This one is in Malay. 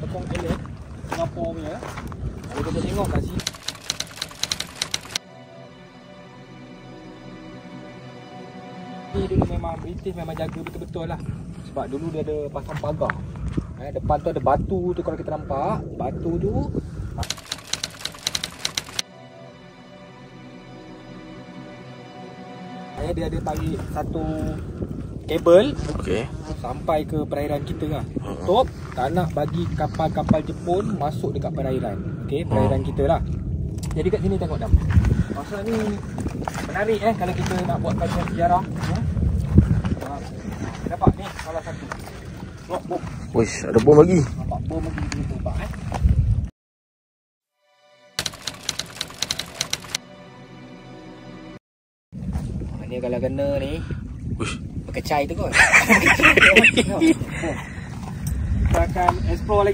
tepung elek Singapura punya. Kalau kita tengok kat sini, ni dulu memang British memang jaga betul-betul lah. Sebab dulu dia ada pasang pagar. Depan tu ada batu tu, kalau kita nampak batu tu. Dia ada tarik satu kabel sampai ke perairan kita lah. Tutup, tak nak bagi kapal-kapal Jepun masuk dekat perairan. Perairan kita lah. Jadi kat sini tengok Dam. Masa ni menarik kalau kita nak buat kajian sejarah. Dapat ni salah satu. Tengok bom. Wish, ada bom lagi. Nampak bom lagi kita nampak Ni kalau kena ni, berkecai tu kot. Kita akan explore lagi.